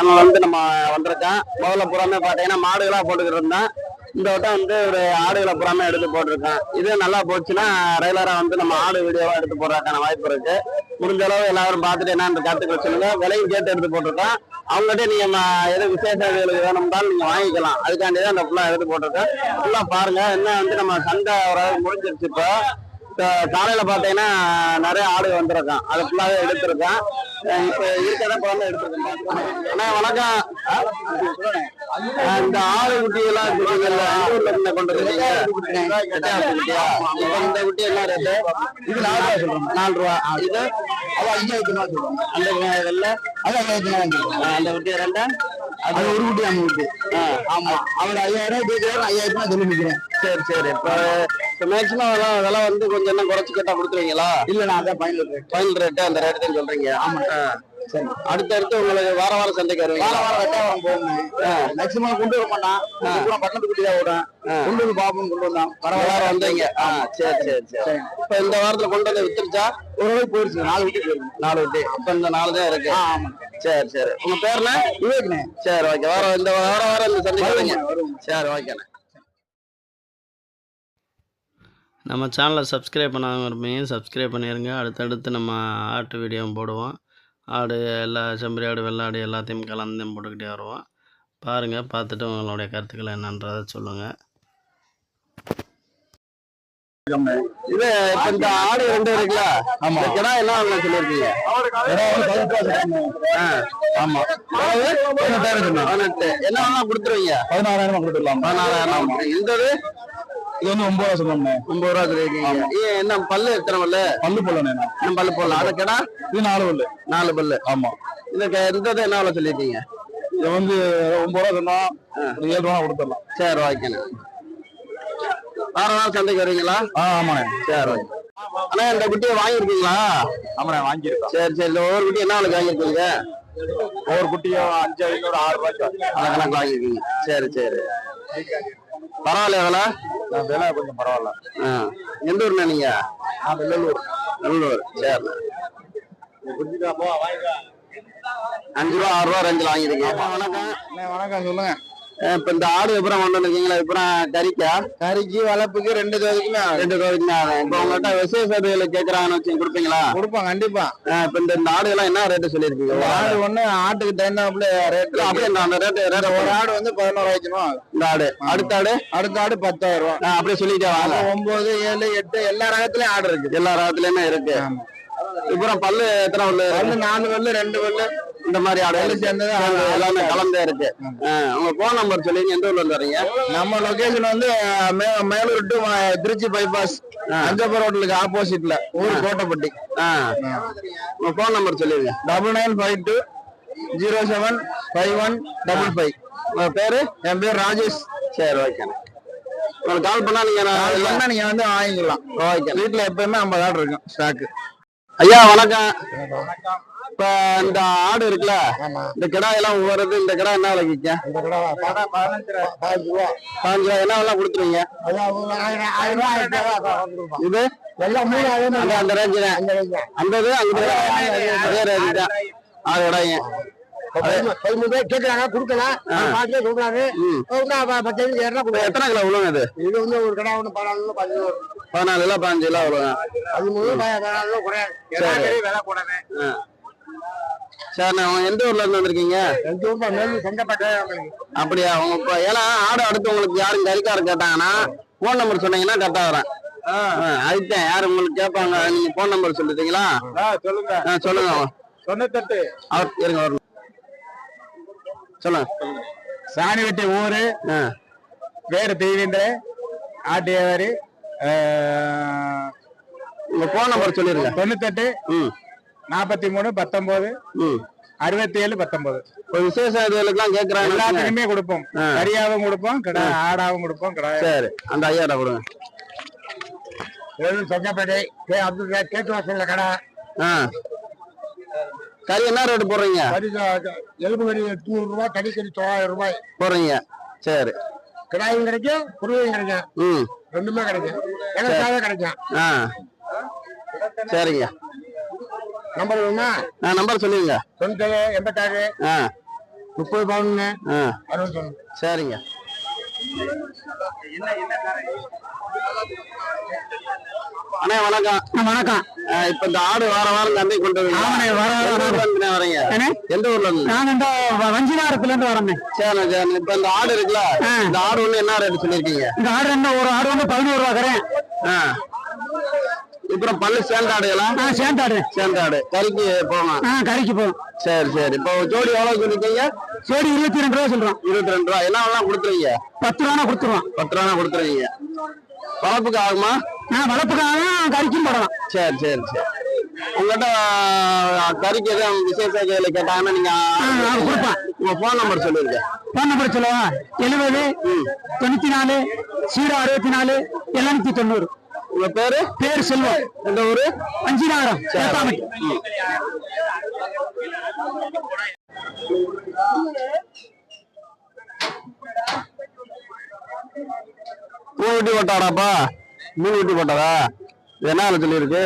Channel வந்து நம்ம வந்திருக்கோம். முதல்ல புறாமே பார்த்தீங்கன்னா மாடுகளா போட்டுக்கிட்டு இருந்தேன். இந்த வட்டம் வந்து ஒரு ஆடுகளை புறாமே எடுத்து போட்டிருக்கேன். இது நல்லா போச்சுன்னா ரெகுலரா வந்து நம்ம ஆடு வீடியோவா எடுத்து போடுறதுக்கான வாய்ப்பு இருக்கு. முடிஞ்ச அளவு எல்லாரும் பார்த்துட்டு என்ன கருத்துக்கள் சொல்லுங்க. விலையும் கேட்டு எடுத்து போட்டிருக்கோம். அவங்ககிட்ட நீங்க எது விசேஷ வேணும்னாலும் நீங்க வாங்கிக்கலாம். அதுக்காண்டி தான் அந்த ஃபுல்லா எடுத்து போட்டிருக்கேன். ஃபுல்லா பாருங்க. என்ன வந்து நம்ம சண்டை முடிஞ்சிருச்சு. இப்போ காலையில பாத்தீங்கன்னா நிறைய ஆடு வந்திருக்கான். அது ஃபுல்லாவே எடுத்திருக்கேன். இப்ப இருக்கிறத குழந்தை எடுத்திருக்கேன். அண்ணா வணக்கம். இந்த ஆடு குட்டி எல்லாம் கொண்டு இருக்கீங்க. இந்த குட்டி என்ன ரேட்டு? இது 4 ரூபா சொல்றோம். 4 ரூபா. இது அது 5000 ரூபா சொல்றோம். அந்த வெள்ள அது 5000 ரூபா. அந்த குட்டி ரெண்டா அது ஒரு குட்டி நம்ம குட்டி. ஆமா அவங்க 5000 ரூபாய் 5000 ரூபாய் சொல்லி நிக்கிறேன். சரி சரி. இப்ப மேக்சிமம் விலை வந்து கொஞ்சம் என்ன குறைச்சு கேட்டா கொடுத்துருவீங்களா? இல்ல நான் அதான் ஃபைனல் ரேட்டு அந்த ரேட்டு தான் சொல்றீங்க. ஆமா சரி. அடுத்தடுத்து உங்களுக்கு வார வாரம் சந்தைக்கு வருவீங்க? வார வாரம் வெட்டாவரம் போகணும். மேக்சிமம் கொண்டு வர மாட்டான். பட்டணத்து குட்டி தான் விடும். கொண்டு வந்து பாப்போம். கொண்டு வந்தான் வாரம் வந்தீங்க. சரி சரி சரி. இப்ப இந்த வாரத்துல கொண்டு வந்து வித்துருச்சா? ஓரளவுக்கு போயிருச்சு. 4 விட்டு போயிருக்கு. 4 விட்டு. இப்ப இந்த 4 தான் இருக்கு. ஆமா சரி சரி. உங்க பேர்ல? விவேக்னே. சரி ஓகே. வாரம் இந்த வாரம் இந்த சந்தைக்கு வருவீங்க? சரி ஓகேண்ணே. நம்ம சேனலை சப்ஸ்கிரைப் பண்ணாமல் இருப்பீங்க, சப்ஸ்கிரைப் பண்ணிடுங்க. அடுத்தடுத்து நம்ம ஆட்டு வீடியோவும் போடுவோம். ஆடு எல்லா செம்பரி ஆடு வெள்ளாடு எல்லாத்தையும் கலந்து போட்டுக்கிட்டே வருவோம். பாருங்கள், பார்த்துட்டு உங்களுடைய கருத்துக்கள் என்னன்றதை சொல்லுங்கள். இது இந்த ஆடு 2 இருக்குல்ல? ஆமா. கிடா என்ன சொல்லியிருக்கீங்க? ஆமா 18 என்ன கொடுத்துருவீங்க? 16000 கொடுத்துடலாம். 16000. இந்த இது வந்து 9 ரூபா சொன்னோம்ண்ணே. 9 ரூபா சொல்லியிருக்கீங்க. என்ன பல்லு எத்தனை பல்லு? பல்லு போடல. இன்னும் பல்லு போடலாம். அதை கிடா இது 4 பல்லு. 4 பல்லு. ஆமா. இந்த என்ன சொல்லியிருக்கீங்க? இது வந்து 9 ரூபா சொன்னோம். 7 ரூபா கொடுத்துடலாம். சரி ஓகேண்ணே. வார நாள் சந்தைக்கு வருவீங்களா? ஆமாண்ணே. சரி ஓகே. அண்ணா இந்த குட்டியை வாங்கியிருக்கீங்களா? ஆமாண்ணே வாங்கியிருக்கோம். சரி சரி. இந்த ஒவ்வொரு குட்டி என்ன ஆளுக்கு வாங்கியிருக்கீங்க? ஒவ்வொரு குட்டியும் 5 500 6 ரூபாய்க்கு அந்த கணக்கு வாங்கியிருக்கீங்க. சரி சரி. பரவாயில்ல விலை? விலை கொஞ்சம் பரவாயில்ல. எந்த ஊர்ண்ணா நீங்க? வெள்ளலூர். வெள்ளலூர். சரி. 5 ரூபா 6 ரூபா ரேஞ்சில் வாங்கியிருக்கீங்க. வணக்கம். வணக்கம் சொல்லுங்க. இப்ப இந்த ஆடு எப்பறம் கொண்டு வந்திருக்கீங்களா? எப்பறம் கறிக்கு வளர்ப்புக்கு 2 தோதுக்குமே ஆகும். இப்ப உங்கள்கிட்ட விசேஷ கேட்கறாங்கன்னு வச்சு கொடுப்பீங்களா? கொடுப்போம் கண்டிப்பா. இப்ப இந்த ஆடு எல்லாம் என்ன ரேட்டு சொல்லியிருக்கீங்க? ஆடு ஒண்ணு ஆட்டுக்கு தகுந்தாப்புல ரேட். அப்படியே அந்த ரேட்டு ஒரு ஆடு வந்து 11,000 இந்த ஆடு. அடுத்த ஆடு 10,000 ரூபா. அப்படியே சொல்லிட்டே வாங்க. 9 7 8 எல்லா ரகத்துலயும் ஆடு இருக்கு. எல்லா ரகத்துலயுமே இருக்கு. இப்பறம் பல்லு எத்தனை பல்லு? 4 பல்லு 2 பல்லு இந்த மாதிரி ஆடு சேர்ந்தது எல்லாமே கலந்தே இருக்கு. உங்க போன் நம்பர் சொல்லிங்க. எந்த ஊர்ல இருந்து வரீங்க? நம்ம லொகேஷன் வந்து மேலூர் டு திருச்சி பைபாஸ் அஞ்சப்பர் ஹோட்டலுக்கு ஆப்போசிட்ல ஊர் கோட்டைப்பட்டி. உங்க போன் நம்பர் சொல்லிருங்க. 9952 07 5155. உங்க பேரு? என் பேர் ராஜேஷ். சரி ஓகே. உங்களுக்கு கால் பண்ணா நீங்க வந்து வாங்கிக்கலாம். ஓகே. வீட்டுல எப்பயுமே 50 ஆடு இருக்கும் ஸ்டாக்கு. ஐயா வணக்கம். இப்ப இந்த ஆடு இருக்குல்ல, இந்த கிடா எல்லாம் வருது. இந்த கிடா என்ன விலைக்கு? 15 ரூபா. என்ன எல்லாம் கொடுத்துருவீங்க? இது அந்த ரேஞ்சு தான். அந்த அதே ரேஞ்சு தான். 6 இடைங்க கேட்கறாங்க கொடுக்கலாம். எத்தனை கிலோ விழுங்க? இது வந்து ஒரு கடை 14 கிலோ 15 கிலோ விழுங்க. 13 சரிண்ணா. எந்த ஊர்ல இருந்து வந்திருக்கீங்க? அப்படியா? உங்க ஏன்னா ஆடு அடுத்து உங்களுக்கு யாரும் கறிக்காரர் கேட்டாங்கன்னா போன் நம்பர் சொன்னீங்கன்னா கரெக்டா வரேன். அதுதான் யாரு உங்களுக்கு கேட்பாங்க. நீங்க போன் நம்பர் சொல்லிட்டீங்களா? சொல்லுங்க. சொல்லுங்க. 98 இருங்க வரணும். சொல்லுங்க. சாணி வெட்டி ஊரு வேறு தெய்வீந்திர ஆட்டு வியாபாரி. உங்க போன் நம்பர் சொல்லிருங்க. 98 43 19 67 19. ஒரு விசேஷ இதுகளுக்கெல்லாம் கேட்கறாங்க. எல்லாத்துக்குமே கொடுப்போம். கறியாவும் கொடுப்போம், ஆடாவும் கொடுப்போம். சரி. அந்த ஐயாடா கொடுங்க. சொன்னப்படி கேட்டு வாசல்ல கடை. கறி என்ன ரேட்டு போடுறீங்க? எலும்பு கறி 800 ரூபாய், கறிக்கறி 900 ரூபாய் போடுறீங்க. சரி. கிடாயும் கிடைக்கும், குருவையும் கிடைக்கும். ரெண்டுமே கிடைக்கும். கிடைக்கும். சரிங்க. நம்பர் வேணுமா? நம்பர் சொல்லுங்க. 97 86 30 பவுனுங்க. சரிங்க. அண்ணா வணக்கம். வணக்கம். இப்ப இந்த ஆடு வாரம் சந்தை கொண்டு வரீங்க? எந்த ஊர்ல இருந்து? நான் இந்த வஞ்சிநாரத்துல இருந்து வரேன். சரி சரி. இப்ப இந்த ஆடு இருக்குல்ல, இந்த ஆடு ஒண்ணு என்ன ரேட் சொல்லிருக்கீங்க? இந்த ஆடு என்ன, ஒரு ஆடு வந்து 11 ரூபா தரேன். அப்புறம் பல்லு சேந்தாடுகளா? சேந்தாடு கறிக்கு போகும். கறிக்கு போகும். சரி சரி. இப்போ ஜோடி எவ்வளவு சொல்லிருக்கீங்க? ஜோடி 22 ரூபா சொல்றோம். 22 ரூபா. என்ன கொடுத்துருவீங்க? 10 ரூபா கொடுத்துருவோம். 10 ரூபா கொடுத்துருவீங்க. வளர்ப்புக்கு ஆகுமா? வளர்ப்புக்கு ஆகும், கறிக்கும் போடலாம். சரி சரி சரி. உங்கள்கிட்ட கறிக்கு எதுவும் விசேஷ கையில கேட்டாங்கன்னா நீங்க கொடுப்பேன். உங்க போன் நம்பர் சொல்லிருங்க. போன் நம்பர் சொல்லுவா? 70 94 064 790. உங்க பேரு? பேர் செல்வம். எந்த ஊரு? வஞ்சிநாரம். மூணு போட்டாடாப்பா? 3 ஊட்டி போட்டாரா? என்ன சொல்லிருக்கு?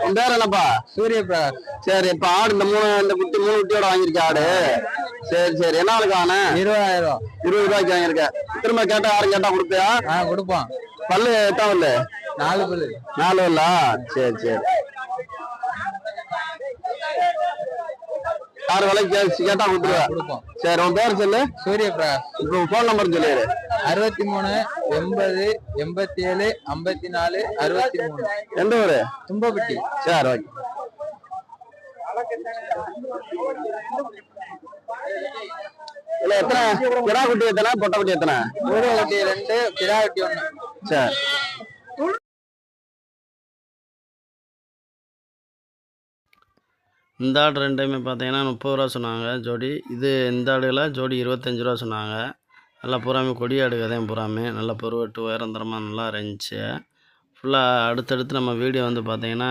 உன் பேர் என்னப்பா? சூரிய பிரகாஷ். சரி. இப்ப ஆடு இந்த குட்டி 3 ஊட்டியோட வாங்கிருக்க ஆடு. சரி சரி. என்ன ஆளுக்கு ஆன? 20,000. 20 ரூபாய்க்கு வாங்கிருக்க. திரும்ப கேட்டா யாரும் கேட்டா கொடுப்பியா? கொடுப்பான். பல்லு எத்தனை பல்லு? 4 பல்லு. 4 பல்லா? சரி சரி. யாரு விலைக்கு கேட்டா கொடுத்துருவா? சரி. உன் பேர் சொல்லு. சூரிய பிரகாஷ். இப்போ போன் நம்பர் சொல்லு. 63 80 87 54 63. எந்த ஊரு? தும்பப்பட்டி. சரி ஓகே. இல்ல எத்தனை கிடா குட்டி எத்தனை, பொட்டை குட்டி எத்தனை? ஒரு குட்டி 2, கிடா குட்டி 1. சரி. இந்த ஆடு ரெண்டையுமே பார்த்தீங்கன்னா 30 ரூபா சொன்னாங்க ஜோடி. இந்த ஆடுகளாக ஜோடி 25 ரூபா சொன்னாங்க. நல்லா பூராமே கொடி ஆடு கதையும் பூராமே நல்லா பொருவட்டு உயரந்தரமாக நல்லா இருந்துச்சு. ஃபுல்லாக அடுத்தடுத்து நம்ம வீடியோ வந்து பார்த்திங்கன்னா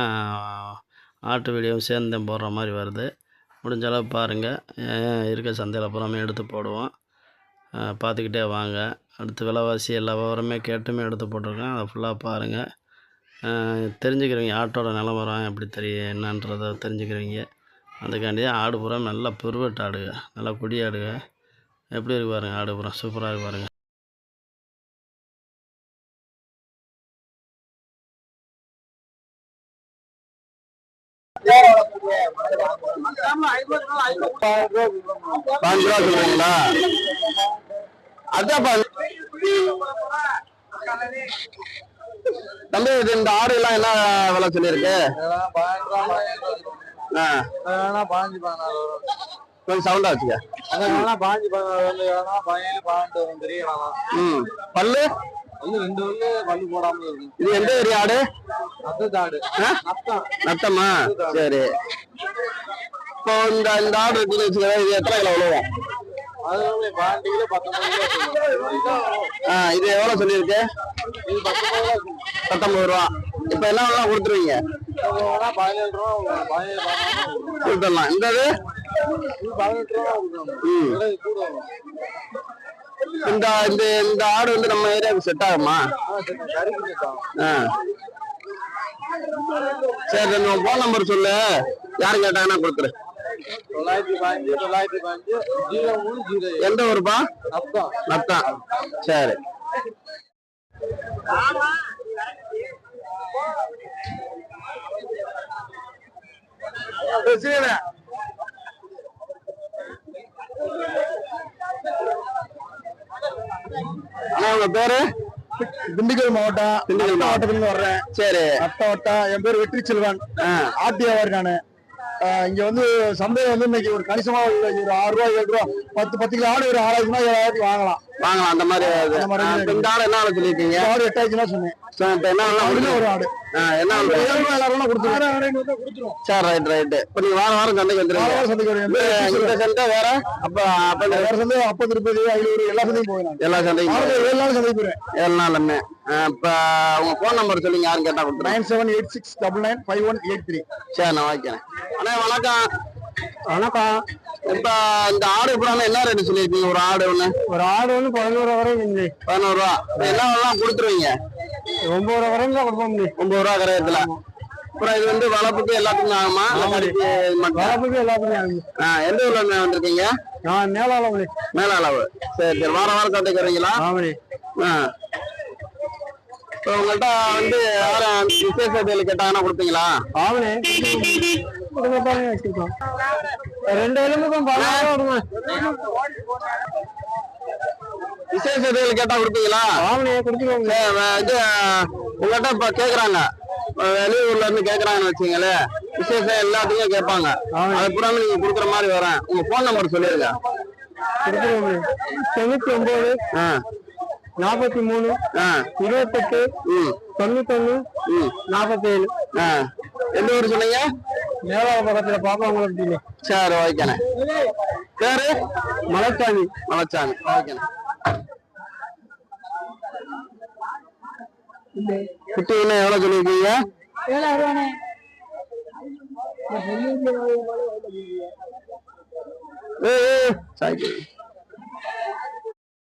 ஆட்டு வீடியோ சேர்ந்து போடுற மாதிரி வருது. முடிஞ்ச அளவு பாருங்கள். இருக்க சந்தையில் பூராமே எடுத்து போடுவோம். பார்த்துக்கிட்டே வாங்க. அடுத்து விலைவாசி எல்லா விவரமே கேட்டுமே எடுத்து போட்டிருக்கேன். அதை ஃபுல்லாக பாருங்கள். தெரிஞ்சுக்கிறவங்க ஆட்டோட நிலவரம் எப்படி தெரியும் என்னன்றதை தெரிஞ்சுக்கிறவங்க. அதுக்காண்டி ஆடு பூரா நல்லா பெருவெட்டு ஆடுங்க, நல்லா கொடி ஆடுங்க. எப்படி இருக்கு பாருங்கள். ஆடு பூரா சூப்பராக இருக்கு பாருங்கள். சொல்றீங்களா? அதான் தம்பி, இந்த ஆடு எல்லாம் என்ன விலை சொல்லிருக்கு? கொஞ்சம் சவுண்டா வச்சுக்க. பல்லு பல்லு போடாம. இது எந்த ஏரியா ஆடு? நத்தமா? சரி. இப்போ இந்த ஆடு இருக்குன்னு வச்சுக்க, இது எத்தனை கிலோ விழுவும்? இது எவ்வளவு சொல்லிருக்கு? 19 ரூபா. இப்ப என்ன கொடுத்துருவீங்க? கொடுத்துடலாம். இந்த இந்த ஆடு வந்து நம்ம ஏரியாவுக்கு செட் ஆகுமா? சரி. உங்க போன் நம்பர் சொல்லு, யாரும் கேட்டாங்கன்னா கொடுத்துரு. 915 எந்த ஊருப்பா? நத்தம். சரி. உங்க பேரு? திண்டுக்கல் மாவட்டம். திண்டுக்கல் மாவட்டத்துல வர்றேன். சரி. அட்டவட்டம். என் பேர் வெற்றி செல்வன். ஆர்டிஆர் நானு. இங்க வந்து சந்தை வந்து இன்னைக்கு ஒரு கணிசமா ஒரு 6 ரூபா 7 ரூபா 10 கிலோ ஆடு ஒரு 6000 வாங்கலாம். அந்த மாதிரி. இந்த ஆடு என்ன சொல்லிருக்கீங்க? ஆடு 8000 சொன்னேன். ஒரு ஆடு என்ன எல்லாரும் கொடுத்துருவோம். சரி ரைட் ரைட். இப்ப நீங்க வாரம் சந்தைக்கு வந்துருங்க. சந்தைக்கு சந்தை வேற வேற சந்தை 50 30 500 எல்லா சந்தையும் போயிடலாம். எல்லா சந்தையும் 7 நாள் சந்தைக்கு போயிடுறேன். 7 நாளுமே. இப்ப உங்க போன் நம்பர் சொல்லுங்க, யாரும் கேட்டா கொடுத்துருங்க. 9786995183. சரி, நான் வைக்கிறேன். அண்ணா வணக்கம். வணக்கம். இப்ப இந்த ஆடு புறாம என்ன ரேட்டு சொல்லிருக்கீங்க? ஒரு ஆடு ஒண்ணு 11 ரூபா வரை. 11 ரூபா. என்ன கொடுத்துருவீங்க? 9 ரூபா வரைக்கும் தான் கொடுப்போம். 9 ரூபா கரையத்துல. அப்புறம் இது வந்து வளர்ப்புக்கு எல்லாத்துக்கும் ஆகுமா? கறிக்கு மட்டும்? வளர்ப்புக்கு எல்லாத்துக்கும் ஆகுது. எந்த ஊர்ல இருந்து வந்திருக்கீங்க? நான் மேலாளவு. மேலாளவு. சரி சரி. வாரம் சந்தைக்கு வரீங்களா? ஆமாண்ணே. இப்போ உங்கள்கிட்ட வந்து யாரும் விசேஷ தேதியில் கேட்டாங்கன்னா கொடுப்பீங்களா? ஆமாண்ணே, வச்சிருக்கோம். 2 எலும்புக்கும் விசேஷ தேதியில் கேட்டா கொடுப்பீங்களா? ஆமாண்ணே, கொடுத்துருவோங்க. இது உங்கள்கிட்ட இப்ப கேக்குறாங்க, வெளியூர்ல இருந்து கேக்குறாங்கன்னு வச்சுங்களேன், விசேஷம் எல்லாத்துக்கும் கேட்பாங்க. அது பூரா நீங்க கொடுக்குற மாதிரி வரேன். உங்க போன் நம்பர் சொல்லிருங்க. 99 43 28 91 47. எந்த ஊர் சொன்னீங்க? மேலாள பக்கத்துல பாப்பாங்க. சரி, ஓகேண்ணே. பேரு? மலைச்சாமி. மலைச்சாமி. ஓகேண்ணே. குட்டி என்ன எவ்வளவு சொல்லிருக்கீங்க? 7000 ரூபாய்.